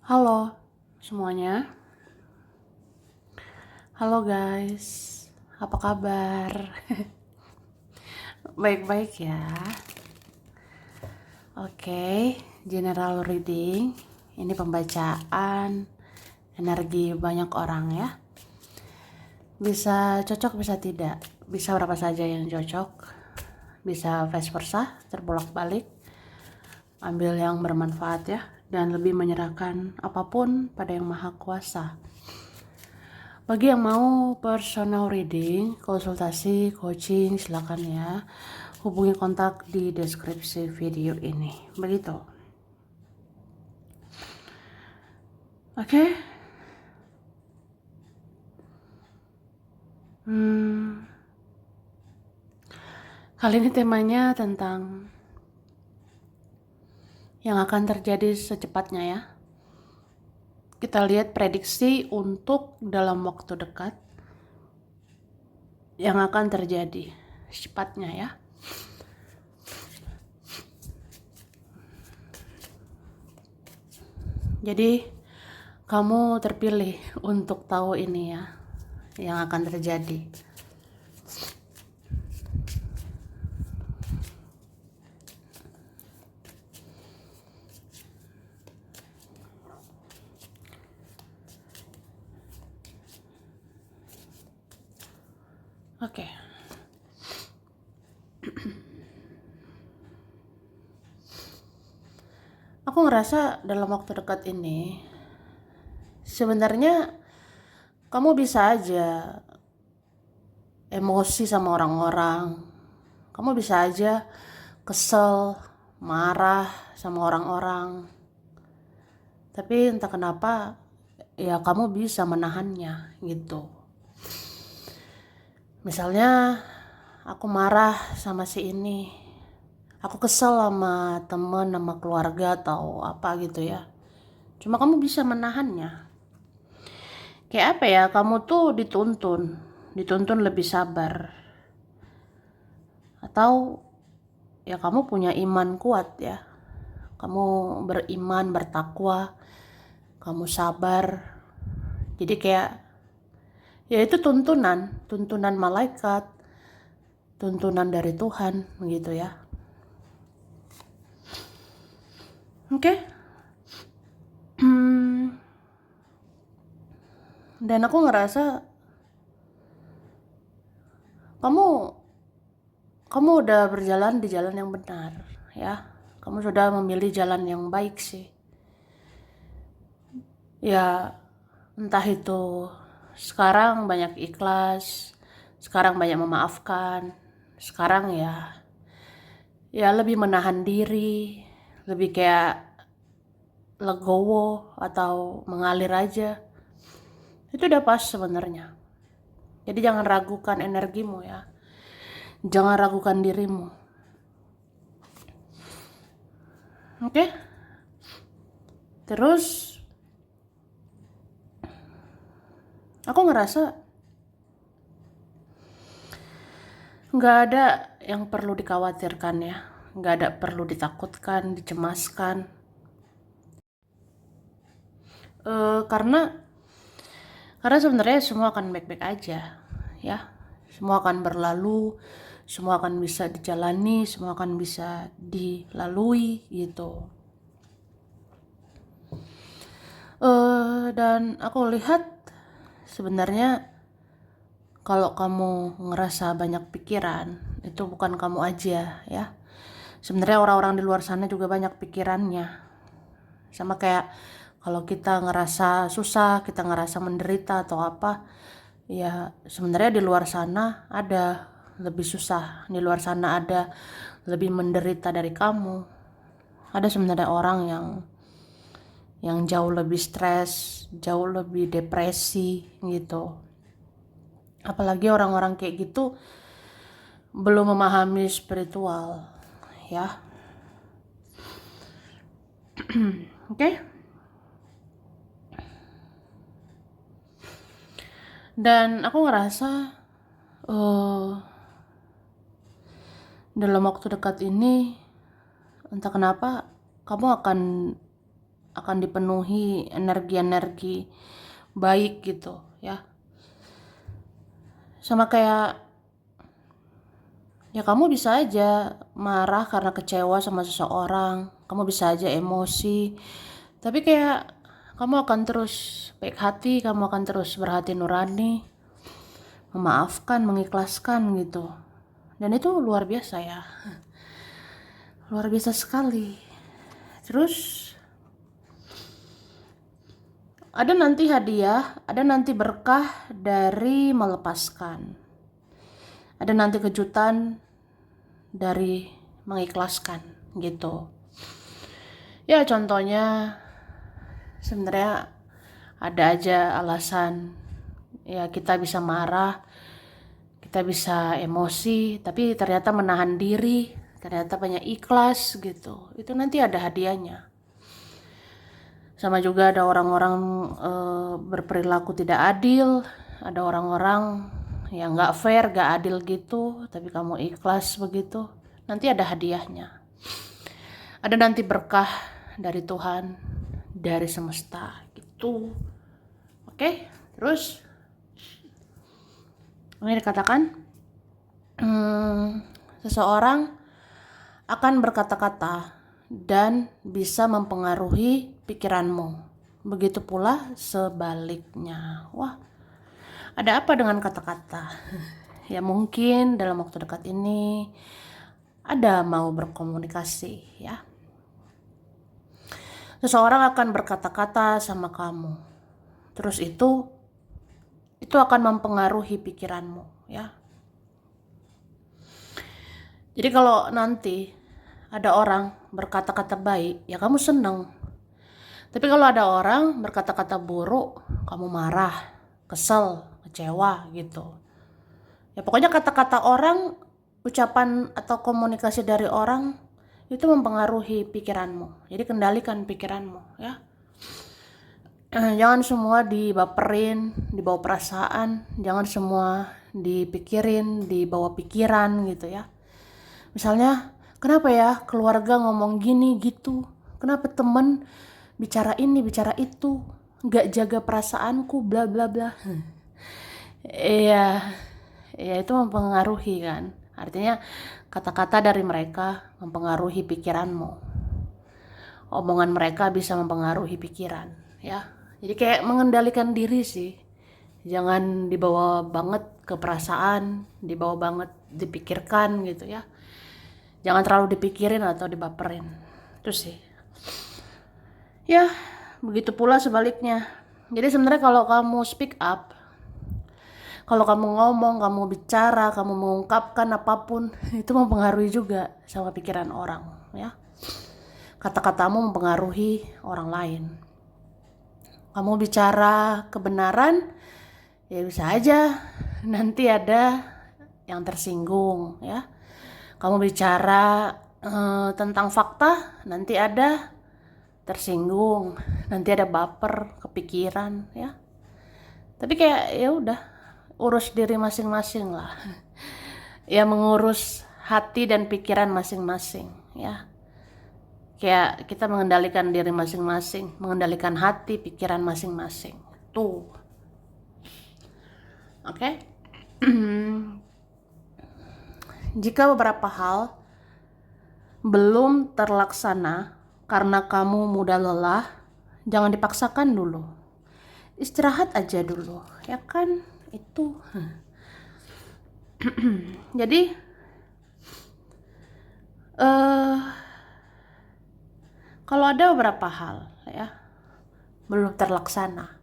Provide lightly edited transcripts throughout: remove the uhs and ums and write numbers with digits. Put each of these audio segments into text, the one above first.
Halo semuanya, halo guys, apa kabar? Baik-baik ya. Oke, general reading. Ini pembacaan energi banyak orang ya. Bisa cocok, bisa tidak. Bisa berapa saja yang cocok. Bisa vice versa, terbolak-balik. Ambil yang bermanfaat ya. Dan lebih menyerahkan apapun pada Yang Maha Kuasa. Bagi yang mau personal reading, konsultasi, coaching, silakan ya. Hubungi kontak di deskripsi video ini. Begitu. Oke. Kali ini temanya tentang yang akan terjadi secepatnya ya. Kita lihat prediksi untuk dalam waktu dekat yang akan terjadi secepatnya ya. Jadi kamu terpilih untuk tahu ini ya, yang akan terjadi. Oke. Aku ngerasa dalam waktu dekat ini sebenarnya kamu bisa aja emosi sama orang-orang. Kamu bisa aja kesel, marah sama orang-orang. Tapi entah kenapa ya kamu bisa menahannya gitu. Misalnya aku marah sama si ini. Aku kesel sama temen, sama keluarga atau apa gitu ya. Cuma kamu bisa menahannya. Kayak apa ya, kamu tuh dituntun lebih sabar. Atau ya kamu punya iman kuat ya. Kamu beriman, bertakwa, kamu sabar. Jadi kayak ya itu tuntunan malaikat, tuntunan dari Tuhan gitu ya. Oke. Dan aku ngerasa kamu udah berjalan di jalan yang benar ya. Kamu sudah memilih jalan yang baik sih. Ya entah itu sekarang banyak ikhlas, sekarang banyak memaafkan, sekarang ya lebih menahan diri, lebih kayak legowo atau mengalir aja. Itu udah pas sebenarnya. Jadi jangan ragukan energimu ya. Jangan ragukan dirimu. Oke? Terus aku ngerasa nggak ada yang perlu dikhawatirkan ya. Nggak ada perlu ditakutkan, dicemaskan. Karena sebenarnya semua akan baik-baik aja ya. Semua akan berlalu, semua akan bisa dijalani, semua akan bisa dilalui gitu. Dan aku lihat sebenarnya kalau kamu ngerasa banyak pikiran, itu bukan kamu aja ya. Sebenarnya orang-orang di luar sana juga banyak pikirannya. Sama kayak kalau kita ngerasa susah, kita ngerasa menderita atau apa, ya sebenarnya di luar sana ada lebih susah. Di luar sana ada lebih menderita dari kamu. Ada sebenarnya orang yang jauh lebih stres, jauh lebih depresi gitu. Apalagi orang-orang kayak gitu belum memahami spiritual ya. Oke. Dan aku ngerasa eh, dalam waktu dekat ini entah kenapa kamu akan akan dipenuhi energi-energi baik gitu ya. Sama kayak ya kamu bisa aja marah karena kecewa sama seseorang, kamu bisa aja emosi, tapi kayak kamu akan terus baik hati, kamu akan terus berhati nurani, memaafkan, mengikhlaskan gitu. Dan itu luar biasa ya, luar biasa sekali. Terus ada nanti hadiah, ada nanti berkah dari melepaskan, ada nanti kejutan dari mengikhlaskan gitu. Ya contohnya sebenarnya ada aja alasan ya, kita bisa marah, kita bisa emosi, tapi ternyata menahan diri, ternyata banyak ikhlas gitu. Itu nanti ada hadiahnya. Sama juga ada orang-orang berperilaku tidak adil, ada orang-orang yang nggak fair, nggak adil gitu, tapi kamu ikhlas begitu, nanti ada hadiahnya. Ada nanti berkah dari Tuhan, dari semesta gitu. Oke, terus ini dikatakan seseorang akan berkata-kata dan bisa mempengaruhi pikiranmu. Begitu pula sebaliknya. Wah, ada apa dengan kata-kata? Ya mungkin dalam waktu dekat ini ada mau berkomunikasi ya. Seseorang akan berkata-kata sama kamu. Terus itu akan mempengaruhi pikiranmu ya. Jadi kalau nanti ada orang berkata-kata baik, ya kamu seneng. Tapi kalau ada orang berkata-kata buruk, kamu marah, kesel, kecewa gitu. Ya pokoknya kata-kata orang, ucapan atau komunikasi dari orang itu mempengaruhi pikiranmu. Jadi kendalikan pikiranmu ya. Jangan semua dibaperin, dibawa perasaan, jangan semua dipikirin, dibawa pikiran gitu ya. Misalnya, kenapa ya keluarga ngomong gini gitu? Kenapa temen bicara ini, bicara itu? Gak jaga perasaanku, bla bla bla. Iya, ya itu mempengaruhi kan. Artinya kata-kata dari mereka mempengaruhi pikiranmu. Omongan mereka bisa mempengaruhi pikiran, ya. Jadi kayak mengendalikan diri sih. Jangan dibawa banget ke perasaan, dibawa banget dipikirkan gitu ya. Jangan terlalu dipikirin atau dibaperin. Itu sih. Ya, begitu pula sebaliknya. Jadi sebenarnya kalau kamu speak up, kalau kamu ngomong, kamu bicara, kamu mengungkapkan apapun, itu mempengaruhi juga sama pikiran orang, ya. Kata-katamu mempengaruhi orang lain. Kamu bicara kebenaran, ya bisa aja nanti ada yang tersinggung, ya. Kamu bicara tentang fakta, nanti ada tersinggung, nanti ada baper, kepikiran, ya. Tapi kayak ya udah, urus diri masing-masing lah. Ya mengurus hati dan pikiran masing-masing, ya. Kayak kita mengendalikan diri masing-masing, mengendalikan hati, pikiran masing-masing. Tuh. Oke. Jika beberapa hal belum terlaksana karena kamu mudah lelah, jangan dipaksakan dulu. Istirahat aja dulu, ya kan? Itu. Jadi kalau ada beberapa hal ya belum terlaksana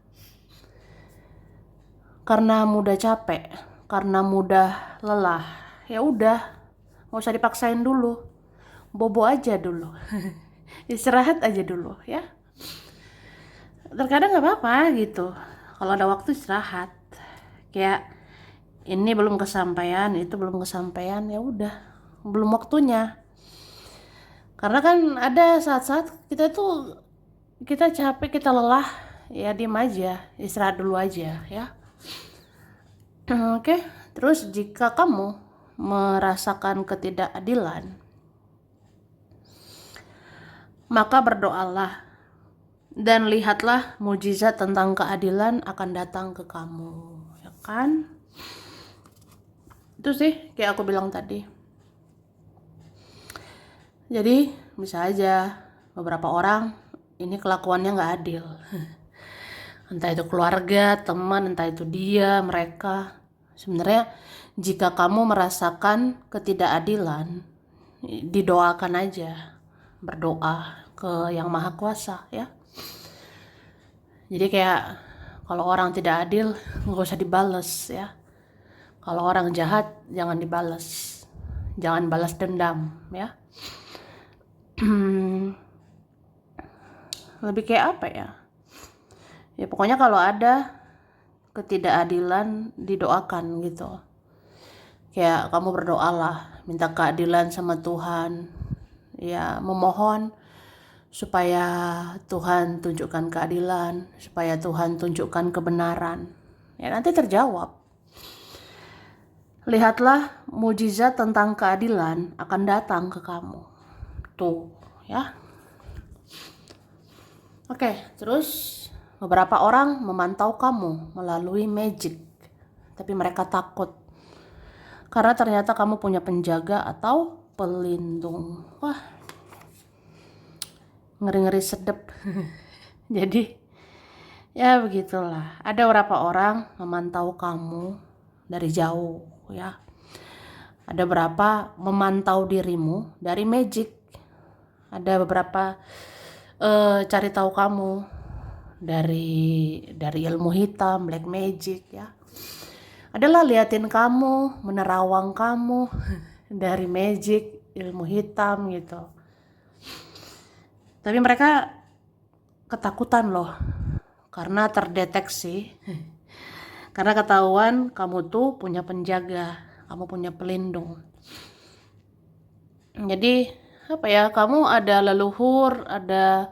karena mudah capek, karena mudah lelah, ya udah, nggak usah dipaksain dulu, bobo aja dulu. Istirahat aja dulu ya. Terkadang nggak apa-apa gitu, kalau ada waktu istirahat. Kayak ini belum kesampaian, itu belum kesampaian, ya udah, belum waktunya. Karena kan ada saat-saat kita capek, kita lelah, ya diem aja, istirahat dulu aja ya. Oke, terus jika kamu merasakan ketidakadilan, maka berdoalah Dan lihatlah mujizat tentang keadilan akan datang ke kamu, ya kan? Itu sih kayak aku bilang tadi. Jadi bisa aja beberapa orang ini kelakuannya nggak adil. Entah itu keluarga, teman, entah itu dia, mereka. Sebenarnya jika kamu merasakan ketidakadilan, didoakan aja. Berdoa ke Yang Maha Kuasa ya. Jadi kayak kalau orang tidak adil nggak usah dibales ya. Kalau orang jahat jangan dibales. Jangan balas dendam ya. Lebih kayak apa ya? Ya pokoknya kalau ada ketidakadilan didoakan gitu. Kayak kamu berdoalah, minta keadilan sama Tuhan. Ya memohon supaya Tuhan tunjukkan keadilan, supaya Tuhan tunjukkan kebenaran. Ya nanti terjawab. Lihatlah mujizat tentang keadilan akan datang ke kamu. Tuh, ya. Oke, terus beberapa orang memantau kamu melalui magic. Tapi mereka takut. Karena ternyata kamu punya penjaga atau pelindung. Wah, ngeri-ngeri sedep. Jadi, ya begitulah. Ada beberapa orang memantau kamu dari jauh, ya. Ada beberapa memantau dirimu dari magic. Ada beberapa cari tahu kamu dari ilmu hitam, black magic ya. Adalah liatin kamu, menerawang kamu dari magic, ilmu hitam gitu. Tapi mereka ketakutan loh karena terdeteksi. Karena ketahuan kamu tuh punya penjaga, kamu punya pelindung. Jadi apa ya, kamu ada leluhur, ada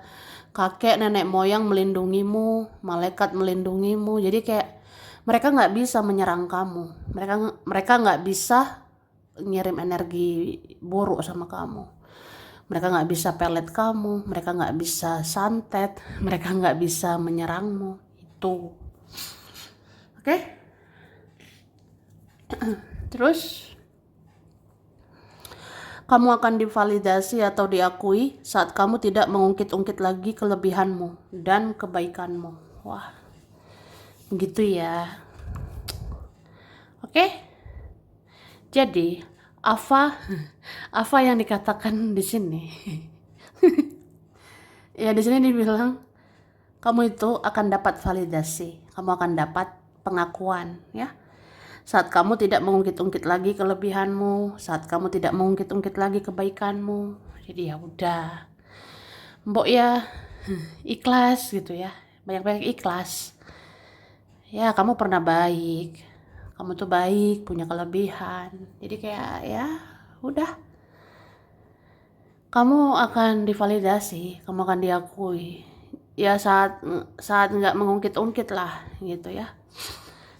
kakek nenek moyang melindungimu, malaikat melindungimu. Jadi kayak mereka nggak bisa menyerang kamu, mereka nggak bisa ngirim energi buruk sama kamu, mereka nggak bisa pelet kamu, mereka nggak bisa santet, mereka nggak bisa menyerangmu. Itu oke. Terus kamu akan divalidasi atau diakui saat kamu tidak mengungkit-ungkit lagi kelebihanmu dan kebaikanmu. Wah, begitu ya. Oke. Jadi, apa yang dikatakan di sini? Ya, di sini dibilang kamu itu akan dapat validasi, kamu akan dapat pengakuan, ya. Saat kamu tidak mengungkit-ungkit lagi kelebihanmu, saat kamu tidak mengungkit-ungkit lagi kebaikanmu. Jadi ya udah, mbok ya ikhlas gitu ya, banyak-banyak ikhlas. Ya kamu pernah baik, kamu tuh baik, punya kelebihan. Jadi kayak ya udah, kamu akan divalidasi, kamu akan diakui. Ya saat nggak mengungkit-ungkit lah gitu ya.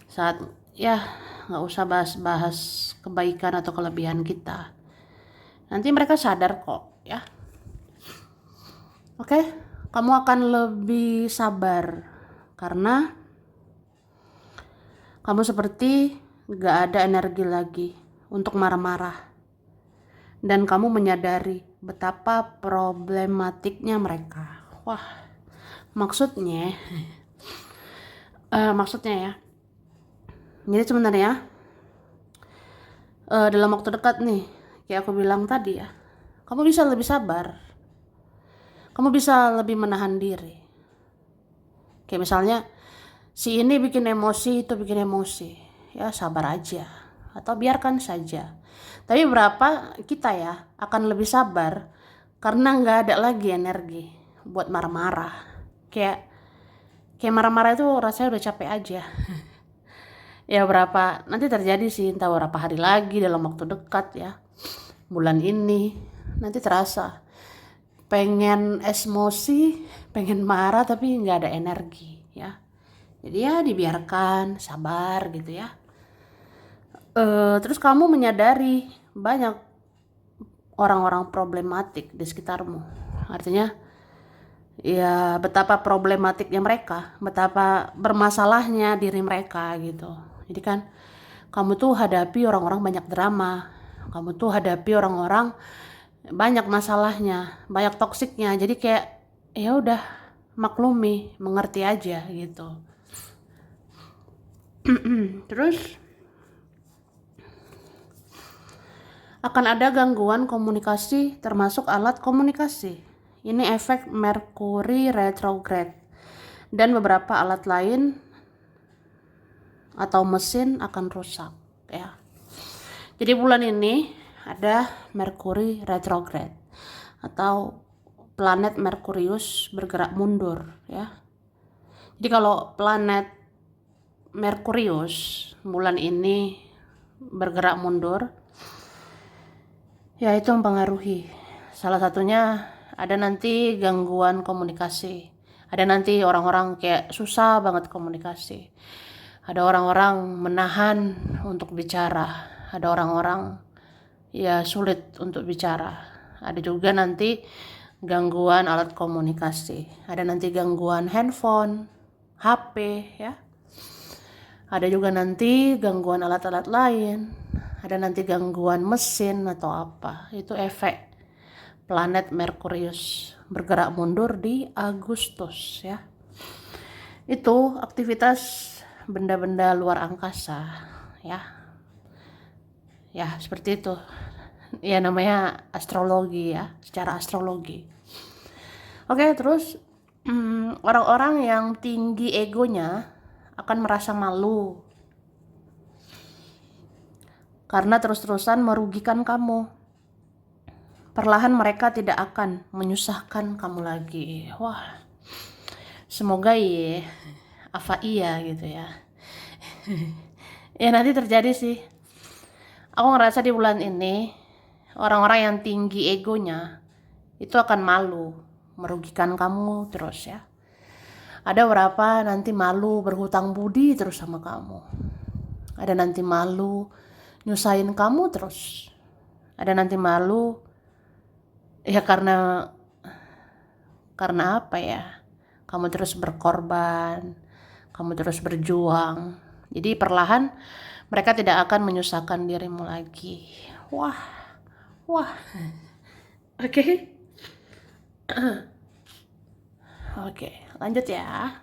Saat ya nggak usah bahas-bahas kebaikan atau kelebihan kita. Nanti mereka sadar kok ya. Oke, kamu akan lebih sabar karena kamu seperti nggak ada energi lagi untuk marah-marah. Dan kamu menyadari betapa problematiknya mereka. Wah, maksudnya ya. Jadi sebenarnya dalam waktu dekat nih, kayak aku bilang tadi ya, kamu bisa lebih sabar. Kamu bisa lebih menahan diri. Kayak misalnya si ini bikin emosi, itu bikin emosi. Ya sabar aja atau biarkan saja. Tapi berapa kita ya akan lebih sabar karena nggak ada lagi energi buat marah-marah. Kayak marah-marah itu rasanya udah capek aja. Ya berapa nanti terjadi sih, entah berapa hari lagi dalam waktu dekat ya. Bulan ini nanti terasa pengen emosi, pengen marah tapi nggak ada energi ya. Jadi ya dibiarkan, sabar gitu ya. Terus kamu menyadari banyak orang-orang problematik di sekitarmu. Artinya ya betapa problematiknya mereka, betapa bermasalahnya diri mereka gitu. Jadi kan kamu tuh hadapi orang-orang banyak drama, kamu tuh hadapi orang-orang banyak masalahnya, banyak toksiknya. Jadi kayak ya udah maklumi, mengerti aja gitu. Terus akan ada gangguan komunikasi termasuk alat komunikasi. Ini efek Merkuri retrograde dan beberapa alat lain atau mesin akan rusak ya. Jadi bulan ini ada Merkuri retrograde atau planet Merkurius bergerak mundur ya. Jadi kalau planet Merkurius bulan ini bergerak mundur, ya itu mempengaruhi. Salah satunya ada nanti gangguan komunikasi. Ada nanti orang-orang kayak susah banget komunikasi. Ada orang-orang menahan untuk bicara. Ada orang-orang ya sulit untuk bicara. Ada juga nanti gangguan alat komunikasi. Ada nanti gangguan handphone, HP ya. Ada juga nanti gangguan alat-alat lain. Ada nanti gangguan mesin atau apa. Itu efek planet Merkurius bergerak mundur di Agustus ya. Itu aktivitas benda-benda luar angkasa ya. Ya, seperti itu. Ya namanya astrologi ya, secara astrologi. Oke, terus orang-orang yang tinggi egonya akan merasa malu karena terus-terusan merugikan kamu. Perlahan mereka tidak akan menyusahkan kamu lagi. Wah, semoga ya, apa iya gitu ya. Ya nanti terjadi sih. Aku ngerasa di bulan ini orang-orang yang tinggi egonya itu akan malu merugikan kamu terus ya. Ada berapa nanti malu berhutang budi terus sama kamu. Ada nanti malu nyusahin kamu terus. Ada nanti malu ya karena apa ya? Kamu terus berkorban, kamu terus berjuang. Jadi perlahan mereka tidak akan menyusahkan dirimu lagi. Wah. Oke. Oke, lanjut ya.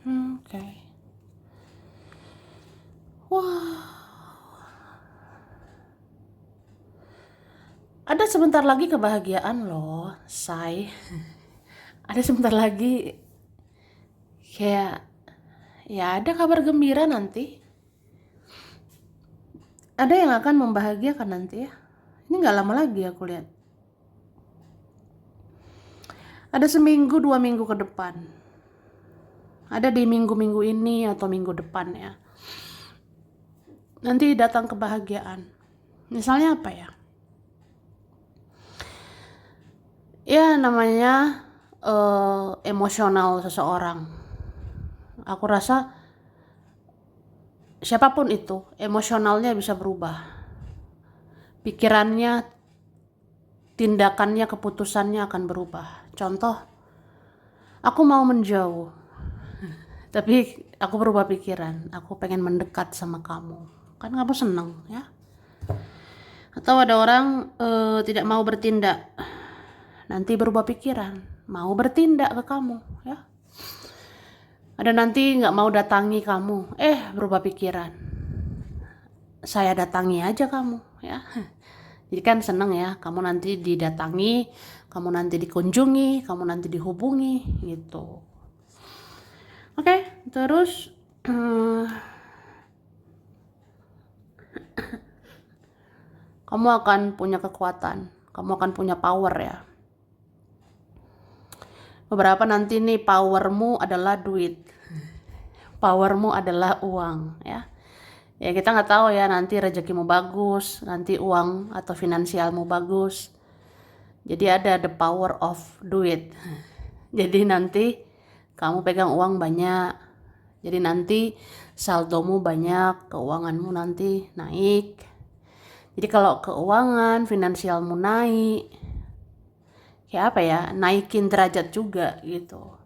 Oke. Wah. Ada sebentar lagi kebahagiaan loh, say. Ada sebentar lagi kayak ya ada kabar gembira nanti. Ada yang akan membahagiakan nanti ya. Ini gak lama lagi aku lihat. Ada seminggu 2 minggu ke depan. Ada di minggu-minggu ini atau minggu depan ya. Nanti datang kebahagiaan. Misalnya apa ya? Ya namanya emosional seseorang. Aku rasa siapapun itu emosionalnya bisa berubah. Pikirannya, tindakannya, keputusannya akan berubah. Contoh, aku mau menjauh, tapi aku berubah pikiran. Aku pengen mendekat sama kamu. Kan kamu seneng ya. Atau ada orang tidak mau bertindak, nanti berubah pikiran, mau bertindak ke kamu ya. Ada nanti nggak mau datangi kamu, berubah pikiran, saya datangi aja kamu ya. Jadi kan seneng ya, kamu nanti didatangi, kamu nanti dikunjungi, kamu nanti dihubungi gitu. Oke, terus kamu akan punya kekuatan, kamu akan punya power ya. Beberapa nanti nih powermu adalah duit, powermu adalah uang ya. Ya kita nggak tahu ya nanti rezekimu bagus, nanti uang atau finansialmu bagus. Jadi ada the power of duit. Jadi nanti kamu pegang uang banyak. Jadi nanti saldomu banyak, keuanganmu nanti naik. Jadi kalau keuangan, finansialmu naik, kayak apa ya, naikin derajat juga gitu.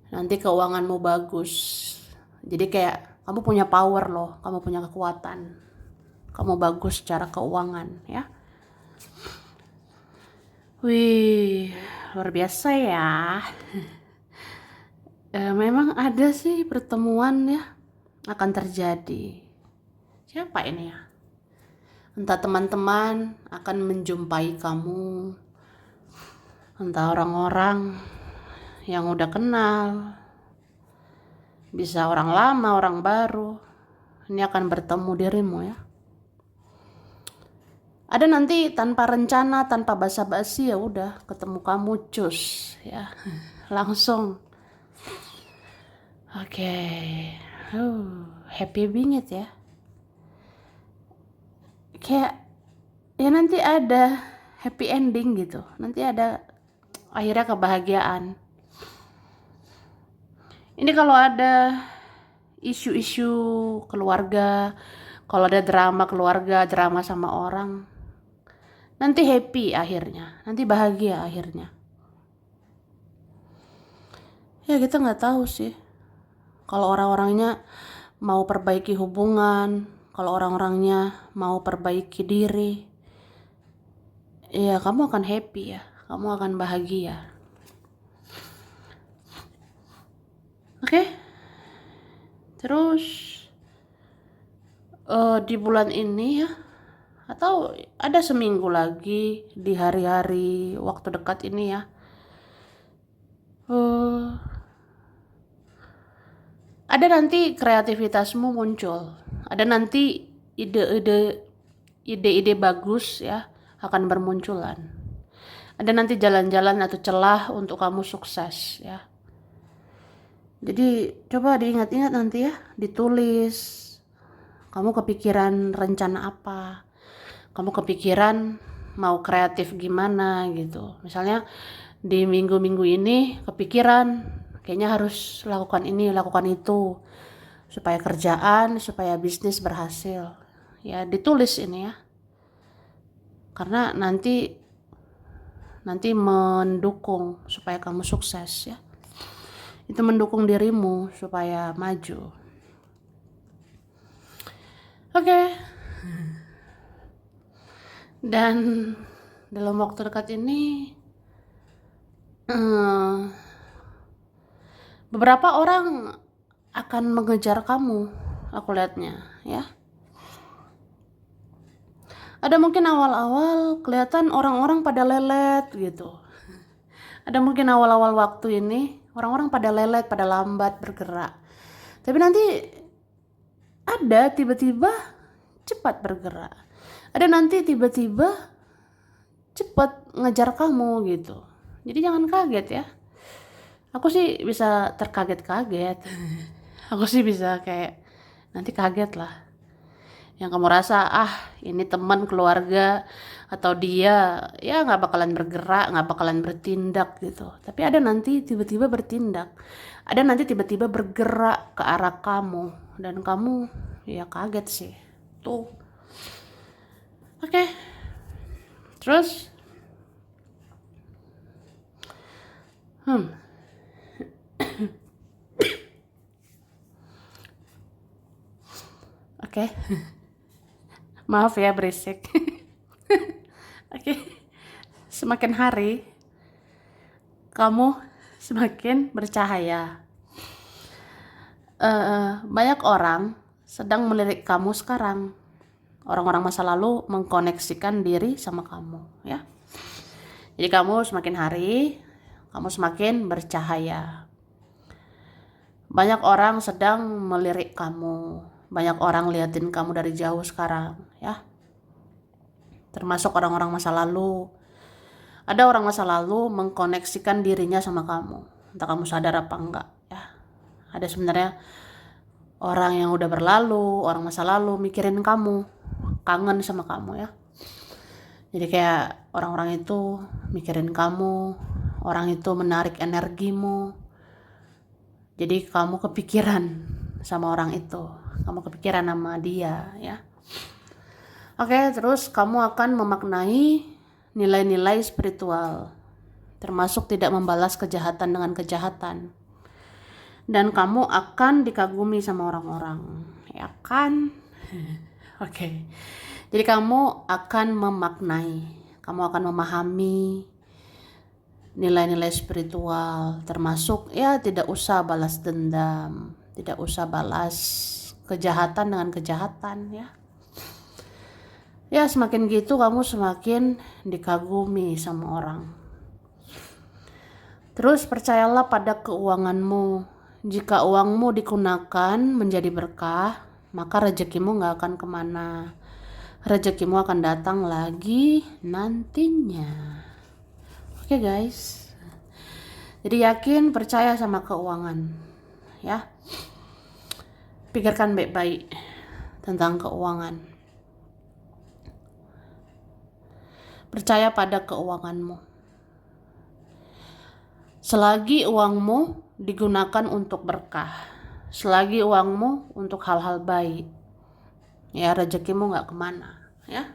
Nanti keuanganmu bagus. Jadi kayak kamu punya power loh, kamu punya kekuatan. Kamu bagus secara keuangan ya. Wih, luar biasa ya. Memang ada sih pertemuan ya akan terjadi. Siapa ini ya? Entah teman-teman akan menjumpai kamu, entah orang-orang yang udah kenal, bisa orang lama, orang baru. Ini akan bertemu dirimu ya. Ada nanti tanpa rencana, tanpa basa-basi, ya udah ketemu kamu cus ya. Langsung. Oke. Happy banget ya. Kayak ya nanti ada happy ending gitu. Nanti ada akhirnya kebahagiaan. Ini kalau ada isu-isu keluarga, kalau ada drama keluarga, drama sama orang, nanti happy akhirnya, nanti bahagia akhirnya. Ya kita nggak tahu sih. Kalau orang-orangnya mau perbaiki hubungan, kalau orang-orangnya mau perbaiki diri, ya kamu akan happy ya, kamu akan bahagia. Oke? Terus di bulan ini ya, atau ada seminggu lagi di hari-hari waktu dekat ini ya, ada nanti kreativitasmu muncul, ada nanti ide-ide bagus ya akan bermunculan, ada nanti jalan-jalan atau celah untuk kamu sukses ya. Jadi coba diingat-ingat nanti ya, ditulis, kamu kepikiran rencana apa, kamu kepikiran mau kreatif gimana gitu. Misalnya di minggu-minggu ini kepikiran kayaknya harus lakukan ini, lakukan itu, supaya kerjaan, supaya bisnis berhasil. Ya ditulis ini ya, karena nanti mendukung supaya kamu sukses ya. Itu mendukung dirimu supaya maju. Oke. Dan dalam waktu dekat ini beberapa orang akan mengejar kamu, aku lihatnya ya. Ada mungkin awal-awal kelihatan orang-orang pada lelet gitu. Ada mungkin awal-awal waktu ini orang-orang pada lelet, pada lambat bergerak. Tapi nanti ada tiba-tiba cepat bergerak. Ada nanti tiba-tiba cepat ngejar kamu gitu. Jadi jangan kaget ya. Aku sih bisa terkaget-kaget. Aku sih bisa kayak nanti kaget lah. Yang kamu rasa ini teman, keluarga, atau dia ya nggak bakalan bergerak, nggak bakalan bertindak gitu. Tapi ada nanti tiba-tiba bertindak, ada nanti tiba-tiba bergerak ke arah kamu, dan kamu ya kaget sih tuh. Oke. Terus oke. Maaf ya berisik. Oke. Semakin hari kamu semakin bercahaya. Banyak orang sedang melirik kamu sekarang. Orang-orang masa lalu mengkoneksikan diri sama kamu ya. Jadi kamu semakin hari kamu semakin bercahaya. Banyak orang sedang melirik kamu. Banyak orang liatin kamu dari jauh sekarang ya. Termasuk orang-orang masa lalu. Ada orang masa lalu mengkoneksikan dirinya sama kamu. Entah kamu sadar apa enggak ya. Ada sebenarnya orang yang udah berlalu, orang masa lalu mikirin kamu, kangen sama kamu ya. Jadi kayak orang-orang itu mikirin kamu, orang itu menarik energimu. Jadi kamu kepikiran sama orang itu, kamu kepikiran sama dia ya. Oke, terus kamu akan memaknai nilai-nilai spiritual, termasuk tidak membalas kejahatan dengan kejahatan. Dan kamu akan dikagumi sama orang-orang, ya kan? Oke. Jadi kamu akan memaknai, kamu akan memahami nilai-nilai spiritual, termasuk ya tidak usah balas dendam, tidak usah balas kejahatan dengan kejahatan ya. Ya semakin gitu kamu semakin dikagumi sama orang. Terus percayalah pada keuanganmu. Jika uangmu digunakan menjadi berkah, maka rezekimu gak akan kemana. Rezekimu akan datang lagi nantinya. Oke guys. Jadi yakin, percaya sama keuangan. Ya. Pikirkan baik-baik tentang keuangan. Percaya pada keuanganmu. Selagi uangmu digunakan untuk berkah, selagi uangmu untuk hal-hal baik, ya rezekimu gak kemana, ya.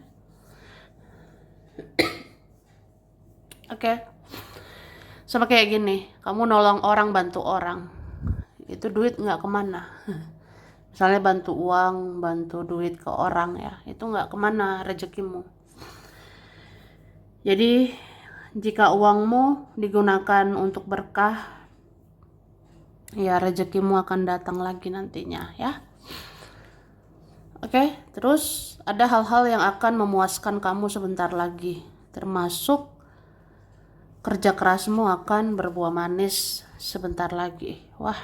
Oke. Sama kayak gini, kamu nolong orang, bantu orang, itu duit gak kemana. Misalnya bantu uang, bantu duit ke orang ya, itu gak kemana rezekimu. Jadi jika uangmu digunakan untuk berkah, ya rezekimu akan datang lagi nantinya ya. Oke, terus ada hal-hal yang akan memuaskan kamu sebentar lagi, termasuk kerja kerasmu akan berbuah manis sebentar lagi. Wah,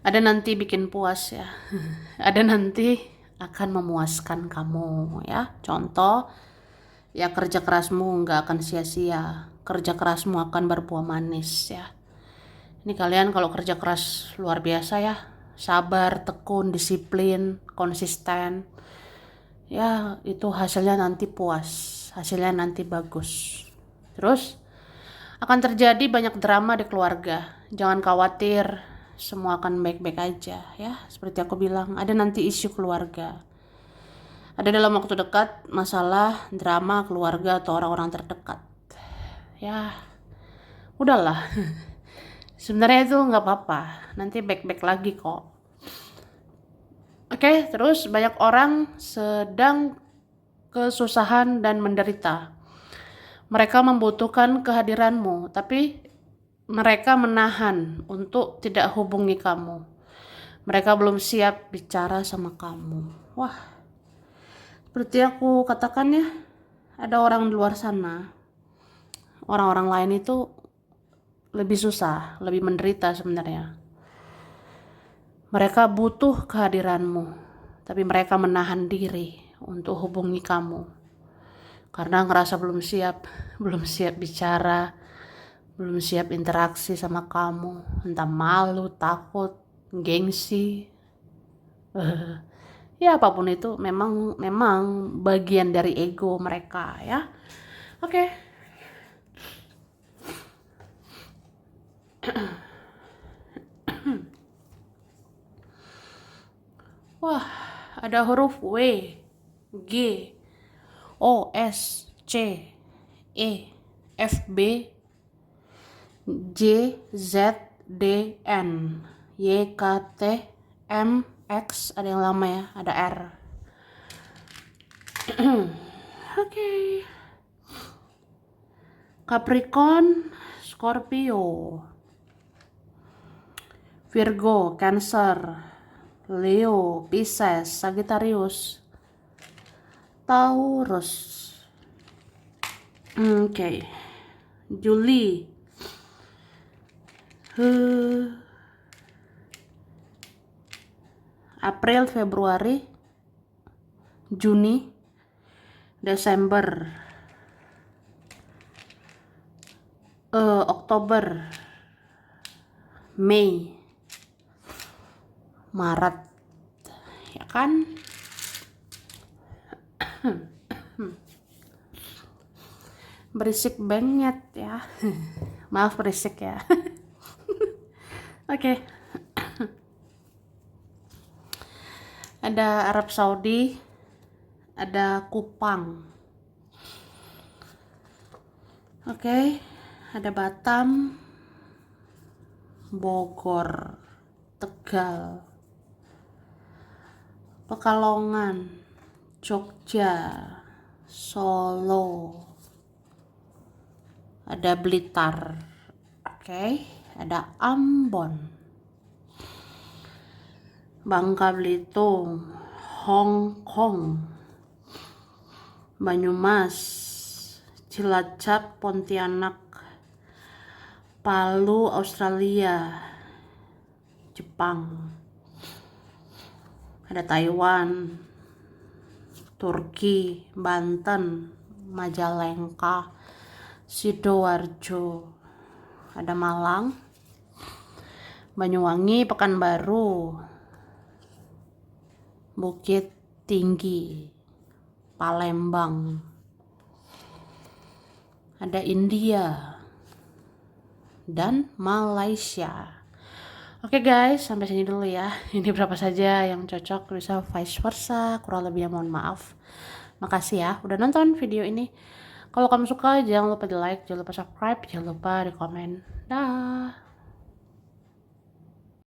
ada nanti bikin puas ya. Ada nanti akan memuaskan kamu ya. Contoh, ya kerja kerasmu nggak akan sia-sia, kerja kerasmu akan berbuah manis ya. Ini kalian kalau kerja keras luar biasa ya, sabar, tekun, disiplin, konsisten, ya itu hasilnya nanti puas, hasilnya nanti bagus. Terus akan terjadi banyak drama di keluarga, jangan khawatir, semua akan baik-baik aja ya. Seperti aku bilang, ada nanti isu keluarga. Ada dalam waktu dekat masalah drama keluarga atau orang-orang terdekat. Ya, udahlah. Sebenarnya itu nggak apa-apa. Nanti baik-baik lagi kok. Oke, terus banyak orang sedang kesusahan dan menderita. Mereka membutuhkan kehadiranmu, tapi mereka menahan untuk tidak hubungi kamu. Mereka belum siap bicara sama kamu. Wah. Seperti aku katakan ya, ada orang di luar sana, orang-orang lain itu lebih susah, lebih menderita sebenarnya. Mereka butuh kehadiranmu, tapi mereka menahan diri untuk hubungi kamu. Karena ngerasa belum siap bicara, belum siap interaksi sama kamu. Entah malu, takut, gengsi. Ya apapun itu memang bagian dari ego mereka ya. Oke. Wah, ada huruf W, G, O, S, C, E, F, B, J, Z, D, N, Y, K, T, M, X, ada yang lama ya, ada R. Oke. Capricorn, Scorpio, Virgo, Cancer, Leo, Pisces, Sagittarius, Taurus. Oke. Juli, April, Februari, Juni, Desember, Oktober, Mei, Maret, ya kan? Berisik banget ya. Maaf berisik ya. Oke. Ada Arab Saudi, ada Kupang. Oke, ada Batam, Bogor, Tegal, Pekalongan, Jogja, Solo, ada Blitar, oke, ada Ambon, Bangka Belitung, Hong Kong, Banyumas, Cilacap, Pontianak, Palu, Australia, Jepang, ada Taiwan, Turki, Banten, Majalengka, Sidoarjo, ada Malang, Banyuwangi, Pekanbaru, Bukit Tinggi, Palembang, ada India, dan Malaysia. Oke guys, sampai sini dulu ya. Ini berapa saja yang cocok, bisa vice versa, kurang lebihnya mohon maaf. Makasih ya udah nonton video ini. Kalau kamu suka jangan lupa di like, jangan lupa subscribe, jangan lupa di komen. Dah.